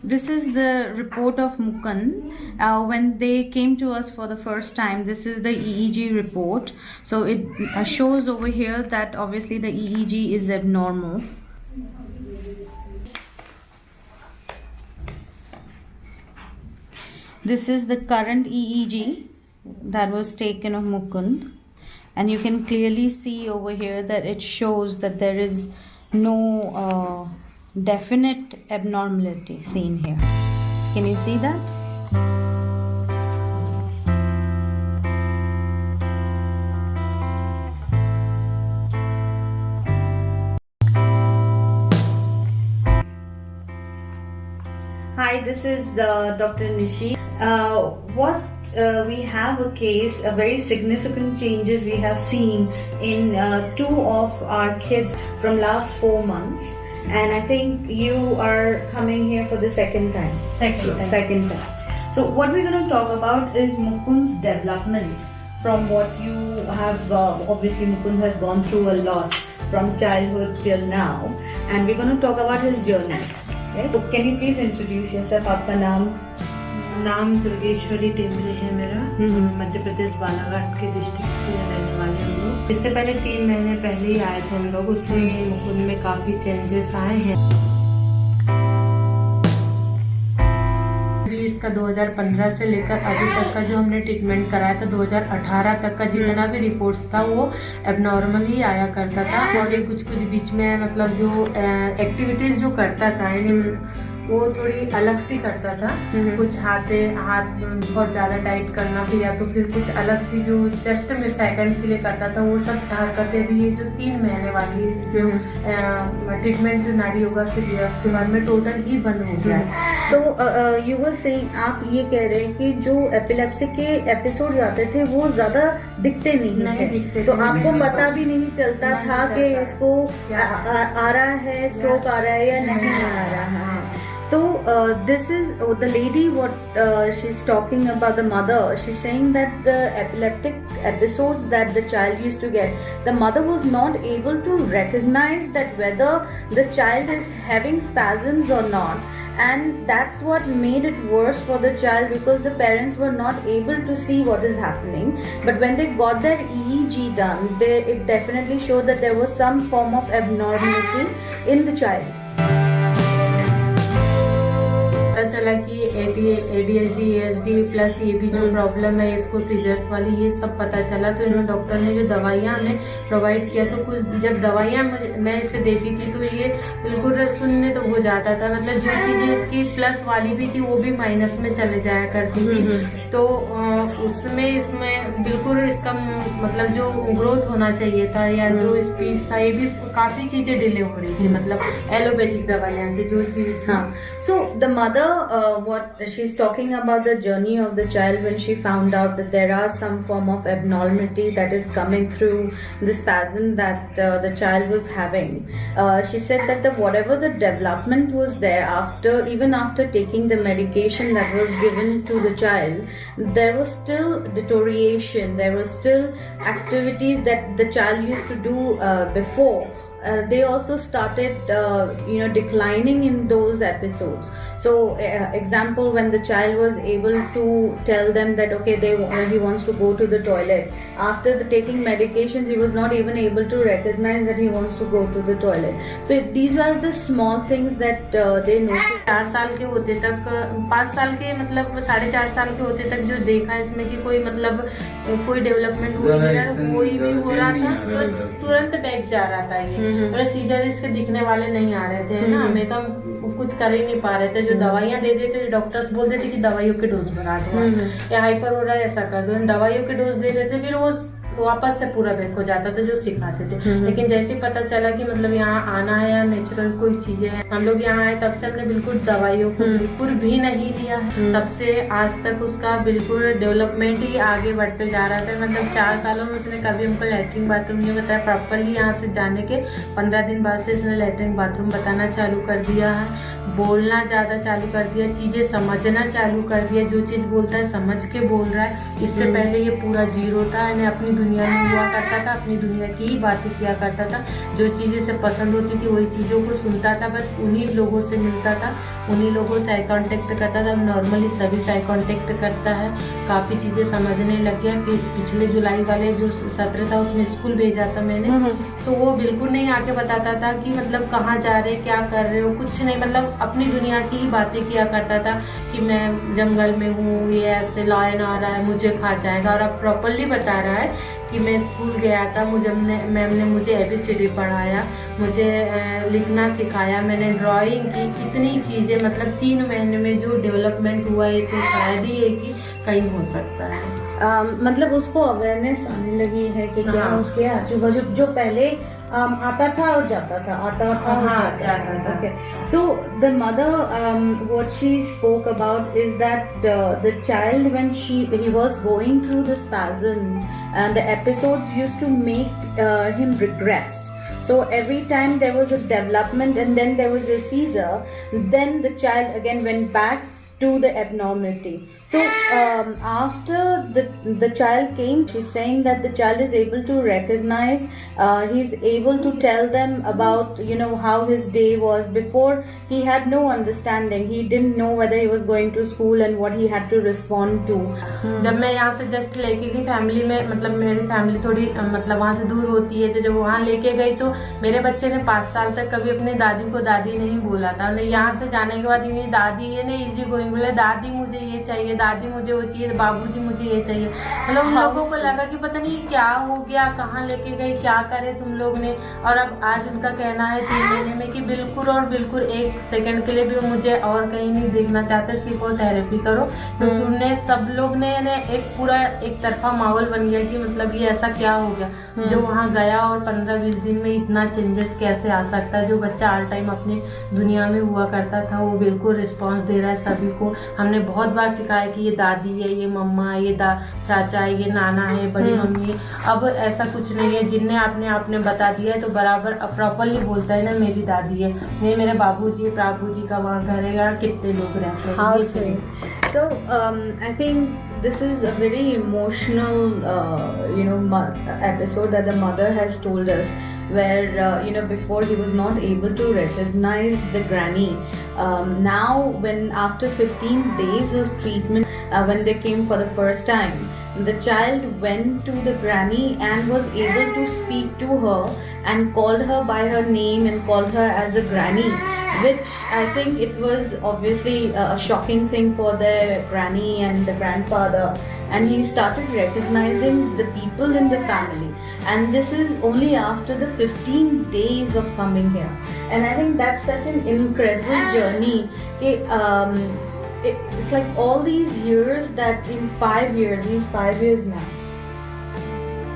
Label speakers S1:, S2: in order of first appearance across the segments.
S1: This is the report of Mukund. When they came to us for the first time, this is the EEG report. So it shows over here that obviously the EEG is abnormal. This is the current EEG that was taken of Mukund. And you can clearly see over here that it shows that there is no definite abnormality seen here. Can you see that? Hi, this is Dr. Nishi. We have a case, a very significant changes we have seen in two of our kids from last 4 months. And I think you are coming here for the second time. Second time. So what we're going to talk about is Mukund's development from what you have, obviously Mukund has gone through a lot from childhood till now. And we're going to talk about his journey. Okay? So can you please introduce yourself? आपका
S2: नाम दुर्गेश्वरी टेमरे है मेरा। मध्य प्रदेश बालाघाट के district के रहने वाले हम लोग। इससे पहले 3 महीने पहले ही आए थे हम लोग, उसमें मुकुंद में काफी चेंजेस आए हैं। अभी इसका 2015 से लेकर अभी तक का जो हमने ट्रीटमेंट कराया था 2018 तक का जितना भी रिपोर्ट्स था वो एबनॉर्मल ही आया करता था। और ये कुछ बीच में मतलब जो एक्टिविटीज जो करता था वो थोड़ी अलग सी करता था। कुछ हाथ बहुत ज्यादा टाइट करना, फिर या तो फिर कुछ अलग सी जो जस्ट में सेकंड के लिए करता था, वो सब हरकतें भी ये जो 3 महीने वाली जो ट्रीटमेंट जो नाड़ी योगा से किया उसके बाद में टोटल ही बंद हो गया।
S1: तो यू वर सेइंग, आप ये कह रहे हैं कि जो एपिलेप्सी के एपिसोड आते थे वो ज्यादा दिखते नहीं थे, तो आपको पता भी नहीं चलता था कि इसको आ रहा है, स्ट्रोक आ रहा है या नहीं आ रहा है। So this is the lady what she's talking about, the mother. She's saying that the epileptic episodes that the child used to get, the mother was not able to recognize that whether the child is having spasms or not, and that's what made it worse for the child because the parents were not able to see what is happening. But when they got their EEG done, it definitely showed that there was some form of abnormality in the child.
S2: पता चला कि ADHD ASD plus ये भी जो problem है इसको seizures वाली, ये सब पता चला। तो इन्होंने डॉक्टर ने जो दवाइयाँ हमें प्रोवाइड किया, तो कुछ जब दवाइयाँ मैं इसे देती थी तो ये बिल्कुल शून्य तो हो जाता था, मतलब जो चीजें इसकी प्लस वाली भी थी वो भी माइनस में चले जाया करती थी। तो उसमें इसमें बिल्कुल इसका मतलब जो ग्रोथ होना चाहिए था या जो स्पीच था ये भी काफी चीजें डिले हो रही थी, मतलब एलोपैथिक दवाइयाँ से जो चीज।
S1: हाँ, so the mother what she's talking about the journey of the child when she found out that there are some form of abnormality that is coming through the spasm that the child was having. She said that whatever the development was there even after taking the medication that was given to the child, there was still deterioration, there was still activities that the child used to do before. They also started declining in those episodes. So example, when the child was able to tell them that okay, he wants to go to the toilet, after taking medications he was not even able to recognize that he wants to go to the toilet. So these are the small things that they notice.
S2: 4 साल के होते तक, 5 साल के मतलब 4.5 साल के होते तक जो देखा इसमें कि कोई मतलब कोई डेवलपमेंट हो नहीं रहा, कोई भी हो रहा था तो तुरंत बैक जा रहा था। ये सीजर इसके दिखने वाले नहीं आ रहे थे ना, हमें तो कुछ कर ही नहीं पा रहे थे। जो दवाइयाँ दे देते थे, डॉक्टर्स बोल देते कि दवाइयों के डोज बढ़ा दो या हाइपर हो रहा है ऐसा कर दो, दवाइयों के डोज दे देते, फिर वो वापस से पूरा बैक हो जाता था जो सिखाते थे। लेकिन जैसे ही पता चला कि मतलब यहाँ आना है या नेचुरल कोई चीजें हैं, हम लोग यहाँ आए तब से हमने बिल्कुल दवाइयों को बिल्कुल भी नहीं लिया है। तब से आज तक उसका बिल्कुल डेवलपमेंट ही आगे बढ़ते जा रहा था। मतलब 4 सालों में उसने कभी हमको लैट्रिन बाथरूम नहीं बताया प्रॉपरली। यहाँ से जाने के 15 दिन बाद से इसने लैट्रिन बाथरूम बताना चालू कर दिया है, बोलना ज्यादा चालू कर दिया, चीजें समझना चालू कर दिया, जो चीज बोलता है समझ के बोल रहा है। इससे पहले ये पूरा जीरो था, इन्हें अपनी दुनिया में हुआ करता था, अपनी दुनिया की ही बातें किया करता था, जो चीजें से पसंद होती थी वही चीजों को सुनता था, बस उन्हीं लोगों से मिलता था, उन्हीं लोगों से आई कांटेक्ट करता था। नॉर्मली सभी से आई कांटेक्ट करता है, काफ़ी चीज़ें समझने लग गया। फिर पिछले जुलाई वाले जो सत्र था उसमें स्कूल भेजा था मैंने, तो वो बिल्कुल नहीं आके बताता था कि मतलब कहाँ जा रहे, क्या कर रहे हो, कुछ नहीं, मतलब अपनी दुनिया की ही बातें किया करता था कि मैं जंगल में हूँ, ये ऐसे लायन आ रहा है मुझे खा जाएगा। और अब प्रॉपरली बता रहा है कि मैं स्कूल गया था, मैम ने मुझे ABCD पढ़ाया, मुझे लिखना सिखाया, मैंने ड्राइंग की, इतनी चीज़ें, मतलब 3 महीने में जो डेवलपमेंट हुआ है तो शायद ही है कि कहीं हो सकता है।
S1: मतलब उसको अवेयरनेस आने लगी है कि क्या उसके आजू बाजू जो पहले आता था और जाता था, आता था और जाता था। Okay. So the mother, what she spoke about is that the child, when he was going through the spasms, and the episodes used to make him regress. So every time there was a development and then there was a seizure, then the child again went back to the abnormality. So after the child came, she's saying that the child is able to recognize, he's able to tell them about, you know, how his day was. Before he had no understanding, he didn't know whether he was going to school and what he had to respond to.
S2: जब मैं यहाँ से just लेके गई family में, मतलब मेरी family थोड़ी मतलब वहाँ से दूर होती है, तो जब वहाँ लेके गई तो मेरे बच्चे ने 5 साल तक कभी अपनी दादी को दादी नहीं बोला था। यहाँ से जाने के बाद ये दादी, ये नहीं इजी गोइंग, बोले दादी मुझे ये चाहिए, दादी मुझे वो चाहिए, बाबूजी मुझे ये चाहिए। मतलब उन लोगों को लगा कि पता नहीं क्या हो गया, कहाँ लेके गए, क्या करे तुम लोग ने। और अब आज उनका कहना है 3 महीने में कि बिल्कुल और बिल्कुल 1 सेकंड के लिए भी मुझे और कहीं नहीं देखना चाहते, सिर्फ और थेरेपी करो। क्योंकि उन्हें सब लोग ने एक पूरा एक तरफा माहौल बन गया कि मतलब ये ऐसा क्या हो गया जो वहाँ गया और 15-20 दिन में इतना चेंजेस कैसे आ सकता है। जो बच्चा ऑल टाइम अपनी दुनिया में हुआ करता था वो बिल्कुल रिस्पॉन्स दे रहा है सभी को। हमने बहुत बार सिखाया कि ये दादी है, ये मम्मा, ये चाचा है, ये नाना है, बड़ी मम्मी है। अब ऐसा कुछ नहीं है, जिनने आपने बता दिया है तो बराबर प्रॉपरली बोलता है ना मेरी दादी है, ये मेरे बाबूजी, प्राबूजी का वहाँ घर है, यार कितने लोग रहते हैं।
S1: So I think this is a very emotional episode that the mother has told us, where before he was not able to recognize the granny. Now when after 15 days of treatment, when they came for the first time, the child went to the granny and was able to speak to her and called her by her name and called her as a granny, which I think it was obviously a shocking thing for the granny and the grandfather, and he started recognizing the people in the family, and this is only after the 15 days of coming here. And I think that's such an incredible journey. It's like all these years that in 5 years, he's 5 years now.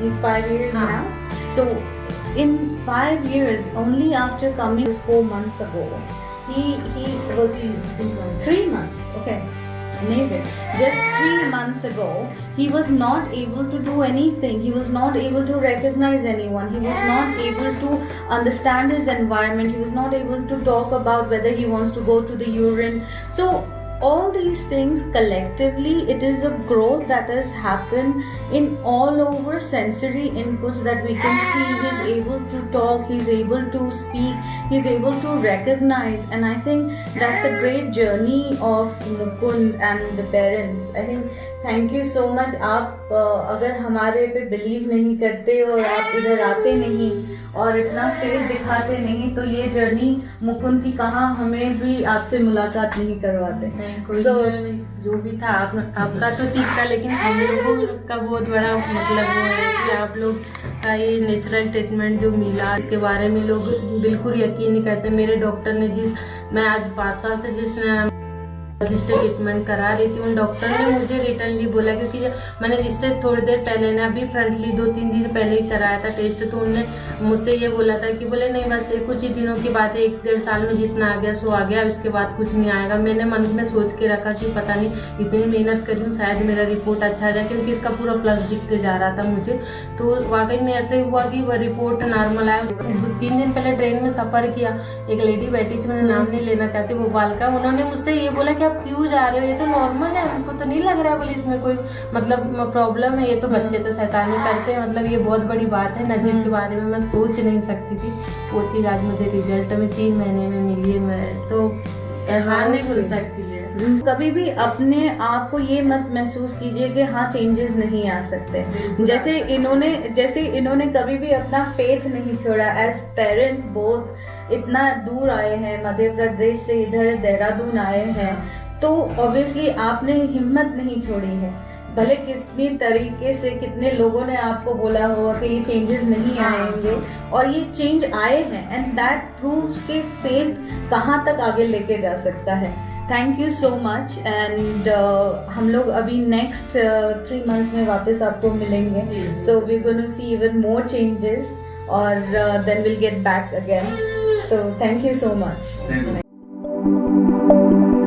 S1: He's 5 years now. So in 5 years, only after coming 4 months ago, he was 3 months. Okay, amazing. Just 3 months ago, he was not able to do anything. He was not able to recognize anyone. He was not able to understand his environment. He was not able to talk about whether he wants to go to the urine. So all these things collectively, it is a growth that has happened in all over sensory inputs that we can see. He's able to talk, he's able to speak, he's able to recognize, and I think that's a great journey of Mukund and the parents. I think thank you so much. आप अगर हमारे पे believe नहीं करते और आप इधर आते नहीं और इतना फेस दिखाते नहीं तो ये जर्नी मुकुंद की कहाँ हमें भी आपसे मुलाकात नहीं करवाते।
S2: जो भी था आपका तो ठीक था, लेकिन हम लोगों का बहुत बड़ा मतलब वो है कि आप लोग का ये नेचुरल ट्रीटमेंट जो मिला इसके बारे में लोग बिल्कुल यकीन नहीं करते। मेरे डॉक्टर ने मैं आज 5 साल से जिसने रजिस्टर ट्रीटमेंट करा रही थी, उन डॉक्टर ने मुझे रिटर्नली बोला, क्योंकि मैंने जिससे थोड़ी देर पहले ना अभी फ्रंटली 2-3 दिन पहले ही कराया था टेस्ट, तो उन्होंने मुझसे ये बोला था कि बोले नहीं बस कुछ ही दिनों की बात है, 1-1.5 साल में जितना आ गया सो आ गया, इसके बाद कुछ नहीं आएगा। मैंने मन में सोच के रखा कि पता नहीं इतनी मेहनत करी हूँ, शायद मेरा रिपोर्ट अच्छा आ जाए, क्योंकि इसका पूरा प्लस दिखते जा रहा था मुझे। तो वाकई में ऐसे हुआ कि वो रिपोर्ट नॉर्मल आया। 3 दिन पहले ट्रेन में सफर किया, एक लेडी बैठी थी, मैंने नाम नहीं लेना चाहती, भोपाल का, उन्होंने मुझसे ये बोला कि आप क्यों जा रहे हो, ये तो नॉर्मल है, उनको तो नहीं लग रहा है बोले इसमें कोई मतलब प्रॉब्लम है, ये तो बच्चे तो शैतानी करते हैं, मतलब ये बहुत बड़ी बात है ना, जिसके बारे में मैं सोच नहीं सकती थी। वो चीज़ आज मुझे रिजल्ट में 3 महीने में मिली है। मैं तो हार नहीं भूल सकती है।
S1: कभी भी अपने आप को ये मत महसूस कीजिए कि हाँ चेंजेस नहीं आ सकते। जैसे इन्होंने कभी भी अपना फेथ नहीं छोड़ा। एज पेरेंट्स बोथ इतना दूर आए हैं, मध्य प्रदेश से इधर देहरादून आए हैं, तो ऑब्वियसली आपने हिम्मत नहीं छोड़ी है। भले कितनी तरीके से कितने लोगों ने आपको बोला होगा कि ये चेंजेस नहीं आएंगे, और ये चेंज आए हैं, एंड दैट प्रूव्स के फेथ कहाँ तक आगे लेके जा सकता है। Thank you so much. And हम लोग अभी नेक्स्ट 3 months में वापस आपको मिलेंगे। So we gonna see even more changes, और then will get back again. So thank you so much.
S3: Thank you.